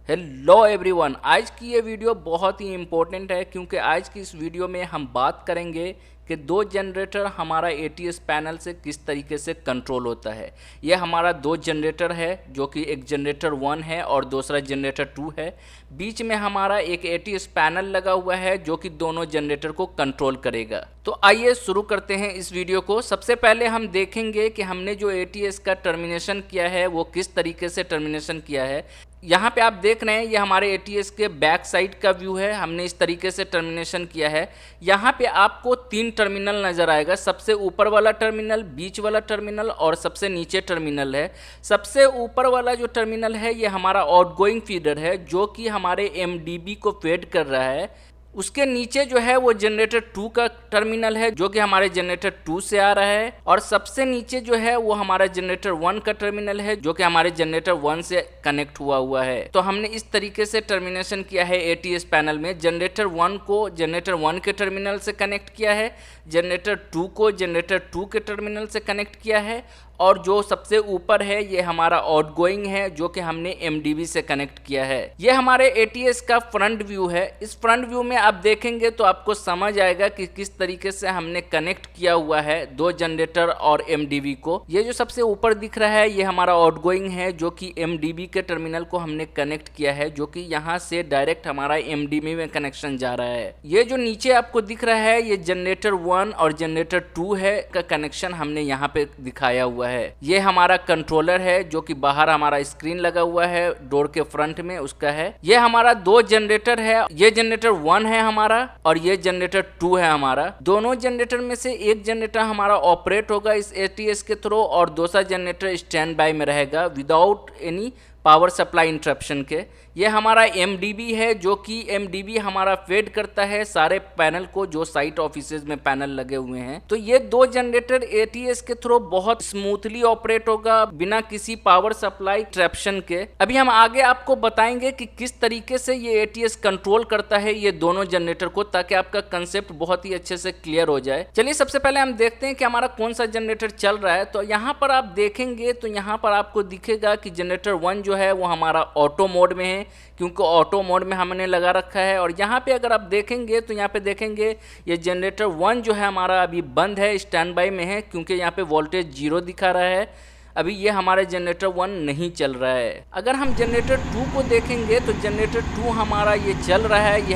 Hello everyone, आज की ये वीडियो बहुत ही इम्पोर्टेंट है क्योंकि आज की इस वीडियो में हम बात करेंगे कि दो जनरेटर हमारा एटीएस पैनल से किस तरीके से कंट्रोल होता है। ये हमारा दो जनरेटर है जो कि एक जनरेटर 1 है और दूसरा जनरेटर 2 है। बीच में हमारा एक एटीएस पैनल लगा हुआ है जो कि दोनों जनरेटर को कंट्रोल करेगा। तो आइए शुरू करते हैं इस वीडियो को। सबसे पहले हम देखेंगे कि हमने जो एटीएस का टर्मिनेशन किया है वो किस तरीके से टर्मिनेशन किया है। यहाँ पे आप देख रहे हैं ये हमारे एटीएस के बैक साइड का व्यू है। हमने इस तरीके से टर्मिनेशन किया है। यहाँ पे आपको 3 टर्मिनल नज़र आएगा। सबसे ऊपर वाला टर्मिनल, बीच वाला टर्मिनल और सबसे नीचे टर्मिनल है। सबसे ऊपर वाला जो टर्मिनल है ये हमारा आउटगोइंग फीडर है जो कि हमारे एमडीबी को फेड कर रहा है। उसके नीचे जो है वो जनरेटर 2 का टर्मिनल है जो कि हमारे जनरेटर 2 से आ रहा है। और सबसे नीचे जो है वो हमारा जनरेटर 1 का टर्मिनल है जो कि हमारे जनरेटर 1 से कनेक्ट हुआ है। तो हमने इस तरीके से टर्मिनेशन किया है एटीएस पैनल में। जनरेटर 1 को जनरेटर 1 के टर्मिनल से कनेक्ट किया है, जनरेटर 2 को जनरेटर 2 के टर्मिनल से कनेक्ट किया है और जो सबसे ऊपर है ये हमारा आउटगोइंग है जो कि हमने एमडीबी से कनेक्ट किया है। ये हमारे एटीएस का फ्रंट व्यू है। इस फ्रंट व्यू में आप देखेंगे तो आपको समझ आएगा कि किस तरीके से हमने कनेक्ट किया हुआ है दो जनरेटर और एमडीबी को। ये जो सबसे ऊपर दिख रहा है ये हमारा आउटगोइंग है जो कि एमडीबी के टर्मिनल को हमने कनेक्ट किया है जो कि यहाँ से डायरेक्ट हमारा एमडीबी में कनेक्शन जा रहा है। ये जो नीचे आपको दिख रहा है ये जनरेटर 1 और जनरेटर 2 है का कनेक्शन हमने यहाँ पे दिखाया हुआ है। ये हमारा कंट्रोलर है जो कि बाहर हमारा स्क्रीन लगा हुआ है डोर के फ्रंट में उसका है। ये हमारा दो जनरेटर है। ये जनरेटर 1 है हमारा और ये जनरेटर 2 है हमारा। दोनों जनरेटर में से एक जनरेटर हमारा ऑपरेट होगा इस एटीएस के थ्रू और दूसरा जनरेटर स्टैंड बाय में रहेगा without any power supply interruption के। ये हमारा एमडीबी है जो कि एमडीबी हमारा फेड करता है सारे पैनल को जो साइट ऑफिसेज में पैनल लगे हुए हैं। तो ये दो जनरेटर एटीएस के थ्रू बहुत स्मूथली ऑपरेट होगा बिना किसी पावर सप्लाई इंटरप्शन के। अभी हम आगे आपको बताएंगे कि किस तरीके से ये एटीएस कंट्रोल करता है ये दोनों जनरेटर को, ताकि आपका कंसेप्ट बहुत ही अच्छे से क्लियर हो जाए। चलिए सबसे पहले हम देखते हैं कि हमारा कौन सा जनरेटर चल रहा है। तो यहाँ पर आप देखेंगे तो यहाँ पर आपको दिखेगा कि जनरेटर 1 जो है वो हमारा ऑटो मोड में है क्योंकि ऑटो मोड में हमने लगा रखा है। और यहाँ पे अगर आप देखेंगे तो यहाँ पे देखेंगे ये जनरेटर 1 जो है हमारा अभी बंद है, स्टैंड बाय में है क्योंकि यहाँ पे वोल्टेज 0 दिखा रहा है। अभी ये हमारा जनरेटर 1 नहीं चल रहा है। अगर हम जनरेटर 2 को देखेंगे तो जनरेटर 2 हमारा ये चल रहा है।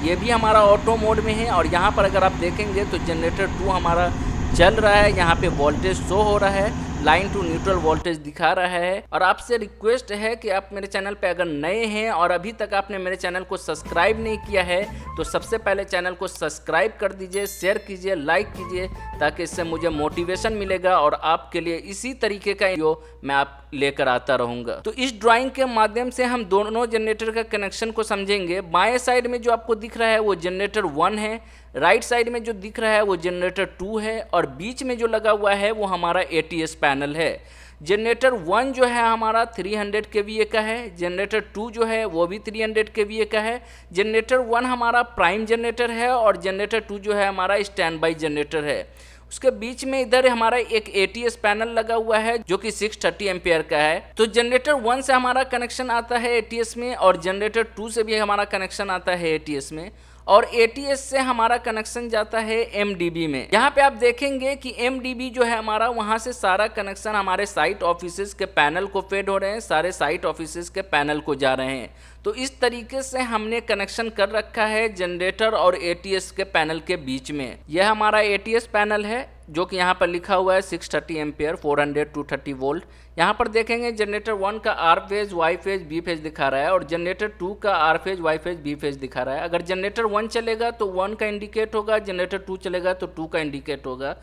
ये भी हमारा ऑटो मोड में है और यहाँ पर अगर आप देखेंगे तो जनरेटर 2 हमारा चल रहा है। यहाँ पे वोल्टेज शो हो रहा है, लाइन टू न्यूट्रल वोल्टेज दिखा रहा है। और आपसे रिक्वेस्ट है कि आप मेरे चैनल पे अगर नए हैं और अभी तक आपने मेरे चैनल को सब्सक्राइब नहीं किया है तो सबसे पहले चैनल को सब्सक्राइब कर दीजिए, शेयर कीजिए, लाइक कीजिए, ताकि इससे मुझे मोटिवेशन मिलेगा और आपके लिए इसी तरीके का वीडियो मैं आप लेकर आता रहूँगा। तो इस ड्राइंग के माध्यम से हम दोनों जनरेटर का कनेक्शन को समझेंगे। बाएं साइड में जो आपको दिख रहा है वो जनरेटर 1 है, राइट साइड में जो दिख रहा है वो जनरेटर 2 है और बीच में जो लगा हुआ है वो हमारा एटीएस पैनल है। जनरेटर 1 जो है हमारा 300 केवीए का है, जनरेटर 2 जो है वो भी 300 केवीए का है। जनरेटर 1 हमारा प्राइम जनरेटर है और जनरेटर 2 जो है हमारा स्टैंड बाय जनरेटर है। उसके बीच में इधर हमारा एक एटीएस पैनल लगा हुआ है जो कि 630 एम्पियर का है। तो जनरेटर 1 से हमारा कनेक्शन आता है एटीएस में और जनरेटर 2 से भी हमारा कनेक्शन आता है एटीएस में और एटीएस से हमारा कनेक्शन जाता है एमडीबी में। यहाँ पे आप देखेंगे कि एमडीबी जो है हमारा वहाँ से सारा कनेक्शन हमारे साइट ऑफिसेज के पैनल को फेड हो रहे हैं, सारे साइट ऑफिसेज के पैनल को जा रहे हैं। तो इस तरीके से हमने कनेक्शन कर रखा है जनरेटर और एटीएस के पैनल के बीच में। यह हमारा एटीएस पैनल है जो कि यहाँ पर लिखा हुआ है 630 एम्पियर 400 to 30 वोल्ट। यहाँ पर देखेंगे जनरेटर 1 का R phase, Y phase, B phase दिखा रहा है और जनरेटर 2 का R phase, Y phase, B phase दिखा रहा है। अगर जनरेटर 1 चलेगा तो 1 का इंडिकेट होगा, जनरेटर 2 चलेगा तो 2 का इंडिकेट होगा।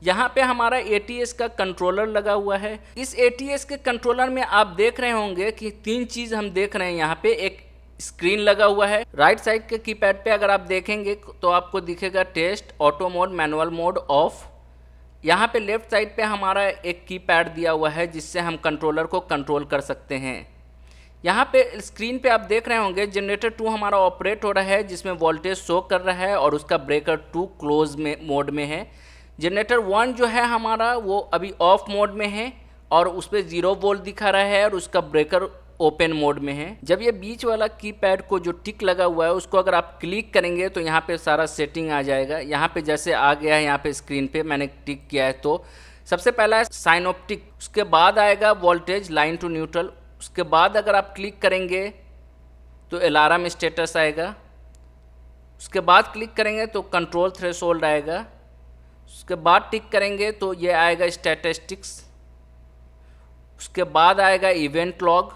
यहाँ पे हमारा एटीएस का कंट्रोलर लगा हुआ है। इस एटीएस के कंट्रोलर में आप देख रहे होंगे कि 3 चीज़ हम देख रहे हैं। यहाँ पे एक स्क्रीन लगा हुआ है। राइट साइड के कीपैड पे अगर आप देखेंगे तो आपको दिखेगा test, auto mode, manual mode, off. यहाँ पे लेफ्ट साइड पे हमारा एक कीपैड दिया हुआ है जिससे हम कंट्रोलर को कंट्रोल कर सकते हैं। यहाँ पे स्क्रीन पे आप देख रहे होंगे जनरेटर 2 हमारा ऑपरेट हो रहा है जिसमें वोल्टेज शो कर रहा है और उसका ब्रेकर 2 क्लोज में मोड में है। जनरेटर 1 जो है हमारा वो अभी ऑफ मोड में है और उस पर 0 वोल्ट दिखा रहा है और उसका ब्रेकर ओपन मोड में है। जब ये बीच वाला कीपैड को जो टिक लगा हुआ है उसको अगर आप क्लिक करेंगे तो यहाँ पे सारा सेटिंग आ जाएगा। यहाँ पे जैसे आ गया है, यहाँ पे स्क्रीन पे मैंने टिक किया है, तो सबसे पहला है साइनोप्टिक, उसके बाद आएगा वोल्टेज लाइन टू न्यूट्रल, उसके बाद अगर आप क्लिक करेंगे तो अलार्म स्टेटस आएगा, उसके बाद क्लिक करेंगे तो कंट्रोल थ्रेशोल्ड आएगा, उसके बाद टिक करेंगे तो ये आएगा स्टैटिस्टिक्स, उसके बाद आएगा इवेंट लॉग,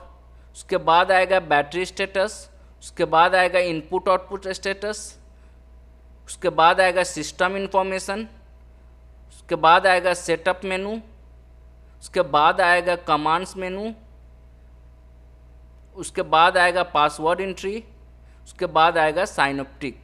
उसके बाद आएगा बैटरी स्टेटस, उसके बाद आएगा इनपुट आउटपुट स्टेटस, उसके बाद आएगा सिस्टम इंफॉर्मेशन, उसके बाद आएगा सेटअप मेनू, उसके बाद आएगा कमांड्स मेनू, उसके बाद आएगा पासवर्ड एंट्री, उसके बाद आएगा साइनोप्टिक।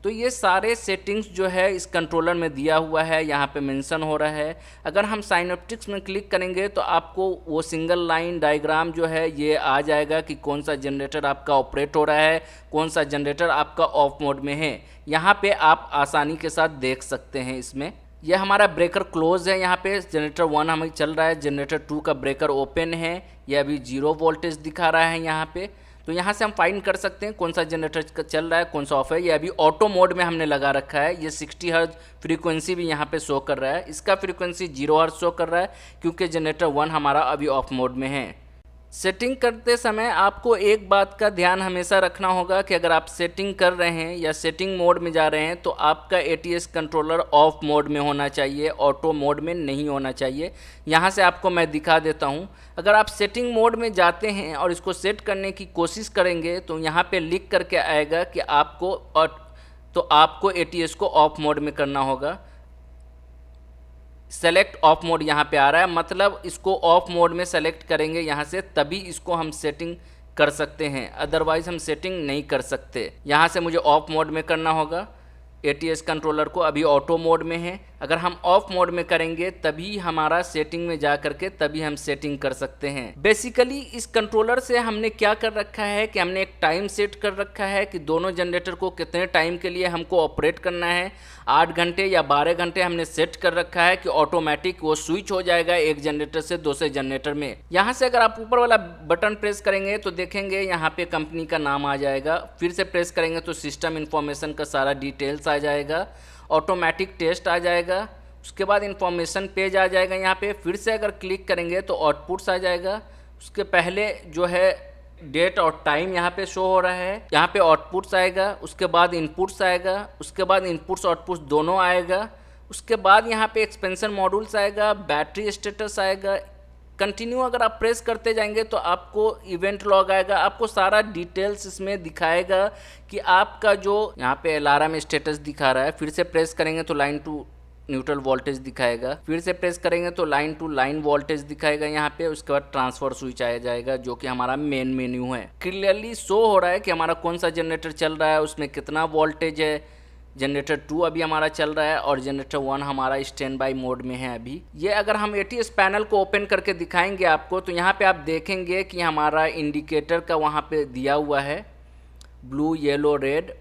तो ये सारे सेटिंग्स जो है इस कंट्रोलर में दिया हुआ है, यहाँ पे मेंशन हो रहा है। अगर हम साइनोप्टिक्स में क्लिक करेंगे तो आपको वो सिंगल लाइन डायग्राम जो है ये आ जाएगा कि कौन सा जनरेटर आपका ऑपरेट हो रहा है, कौन सा जनरेटर आपका ऑफ मोड में है। यहाँ पे आप आसानी के साथ देख सकते हैं। इसमें यह हमारा ब्रेकर क्लोज है, यहाँ पे जनरेटर 1 हमें चल रहा है, जनरेटर 2 का ब्रेकर ओपन है, यह अभी 0 वोल्टेज दिखा रहा है यहाँ पे। तो यहाँ से हम फाइंड कर सकते हैं कौन सा जनरेटर चल रहा है, कौन सा ऑफ है। ये अभी ऑटो मोड में हमने लगा रखा है। ये 60 हर्ट्ज फ्रीक्वेंसी भी यहाँ पे शो कर रहा है, इसका फ्रीक्वेंसी 0 हर्ट्ज शो कर रहा है क्योंकि जनरेटर 1 हमारा अभी ऑफ मोड में है। सेटिंग करते समय आपको एक बात का ध्यान हमेशा रखना होगा कि अगर आप सेटिंग कर रहे हैं या सेटिंग मोड में जा रहे हैं तो आपका ATS कंट्रोलर ऑफ मोड में होना चाहिए, ऑटो मोड में नहीं होना चाहिए। यहाँ से आपको मैं दिखा देता हूँ। अगर आप सेटिंग मोड में जाते हैं और इसको सेट करने की कोशिश करेंगे तो यहाँ पे लिख करके आएगा कि आपको ATS को ऑफ मोड में करना होगा। सेलेक्ट ऑफ मोड यहाँ पे आ रहा है, मतलब इसको ऑफ मोड में सेलेक्ट करेंगे यहाँ से, तभी इसको हम सेटिंग कर सकते हैं, अदरवाइज हम सेटिंग नहीं कर सकते। यहाँ से मुझे ऑफ मोड में करना होगा। ATS कंट्रोलर को अभी ऑटो मोड में है, अगर हम ऑफ मोड में करेंगे तभी हमारा सेटिंग में जा करके तभी हम सेटिंग कर सकते हैं। बेसिकली इस कंट्रोलर से हमने क्या कर रखा है कि हमने एक टाइम सेट कर रखा है कि दोनों जनरेटर को कितने टाइम के लिए हमको ऑपरेट करना है। 8 घंटे या 12 घंटे हमने सेट कर रखा है कि ऑटोमेटिक वो स्विच हो जाएगा एक जनरेटर से दूसरे जनरेटर में। यहाँ से अगर आप ऊपर वाला बटन प्रेस करेंगे तो देखेंगे यहाँ पे कंपनी का नाम आ जाएगा, फिर से प्रेस करेंगे तो सिस्टम इन्फॉर्मेशन का सारा डिटेल्स आ जाएगा, ऑटोमेटिक टेस्ट आ जाएगा, उसके बाद इंफॉर्मेशन पेज आ जाएगा। यहाँ पे फिर से अगर क्लिक करेंगे तो आउटपुट्स आ जाएगा, उसके पहले जो है डेट और टाइम यहाँ पे शो हो रहा है, यहाँ पे आउटपुट्स आएगा, उसके बाद इनपुट्स आएगा, उसके बाद इनपुट्स आउटपुट्स दोनों आएगा, उसके बाद यहाँ पे एक्सपेंशन मॉड्यूल्स आएगा, बैटरी स्टेटस आएगा। कंटिन्यू अगर आप प्रेस करते जाएंगे तो आपको इवेंट लॉग आएगा, आपको सारा डिटेल्स इसमें दिखाएगा कि आपका जो यहाँ पे अलार्म स्टेटस दिखा रहा है, फिर से प्रेस करेंगे तो लाइन टू न्यूट्रल वोल्टेज दिखाएगा, फिर से प्रेस करेंगे तो लाइन टू लाइन वोल्टेज दिखाएगा यहाँ पे, उसके बाद ट्रांसफर स्विच आ जाएगा जो कि हमारा मेन मेन्यू है। क्लियरली शो हो रहा है कि हमारा कौन सा जनरेटर चल रहा है, उसमें कितना वोल्टेज है। जनरेटर 2 अभी हमारा चल रहा है और जनरेटर 1 हमारा स्टैंड बाई मोड में है अभी। ये अगर हम ATS पैनल को ओपन करके दिखाएंगे आपको तो यहाँ पे आप देखेंगे कि हमारा इंडिकेटर का वहाँ पे दिया हुआ है ब्लू येलो रेड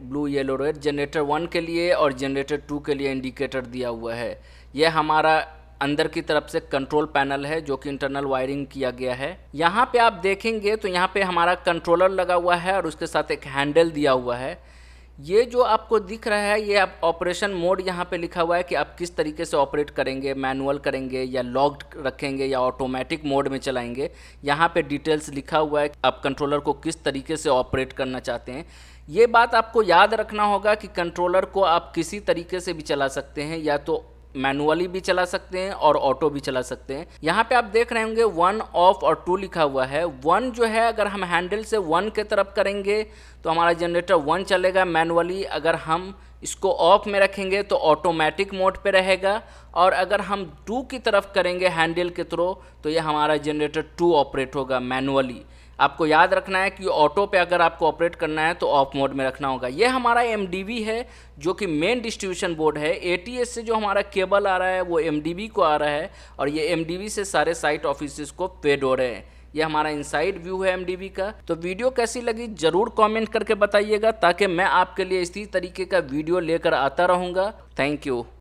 जनरेटर 1 के लिए और जनरेटर 2 के लिए इंडिकेटर दिया हुआ है। यह हमारा अंदर की तरफ से कंट्रोल पैनल है जो कि इंटरनल वायरिंग किया गया है। यहाँ पे आप देखेंगे तो यहाँ पे हमारा कंट्रोलर लगा हुआ है और उसके साथ एक हैंडल दिया हुआ है। ये जो आपको दिख रहा है ये आप ऑपरेशन मोड यहाँ पे लिखा हुआ है कि आप किस तरीके से ऑपरेट करेंगे, मैनुअल करेंगे या लॉक्ड रखेंगे या ऑटोमेटिक मोड में चलाएंगे। यहाँ पे डिटेल्स लिखा हुआ है आप कंट्रोलर को किस तरीके से ऑपरेट करना चाहते हैं। ये बात आपको याद रखना होगा कि कंट्रोलर को आप किसी तरीके से भी चला सकते हैं, या तो मैनुअली भी चला सकते हैं और ऑटो भी चला सकते हैं। यहाँ पे आप देख रहे होंगे 1 ऑफ और 2 लिखा हुआ है। 1 जो है अगर हम हैंडल से 1 के तरफ करेंगे तो हमारा जनरेटर 1 चलेगा मैनुअली, अगर हम इसको ऑफ में रखेंगे तो ऑटोमेटिक मोड पे रहेगा, और अगर हम 2 की तरफ करेंगे हैंडल के थ्रू तो ये हमारा जनरेटर 2 ऑपरेट होगा मैनुअली। आपको याद रखना है कि ऑटो पे अगर आपको ऑपरेट करना है तो ऑफ मोड में रखना होगा। ये हमारा MDB है जो कि मेन डिस्ट्रीब्यूशन बोर्ड है। ATS से जो हमारा केबल आ रहा है वो MDB को आ रहा है और ये MDB से सारे साइट ऑफिसेस को फेड हो रहे हैं। ये हमारा इनसाइड व्यू है MDB का। तो वीडियो कैसी लगी ज़रूर कमेंट करके बताइएगा ताकि मैं आपके लिए इसी तरीके का वीडियो लेकर आता रहूँगा। Thank you.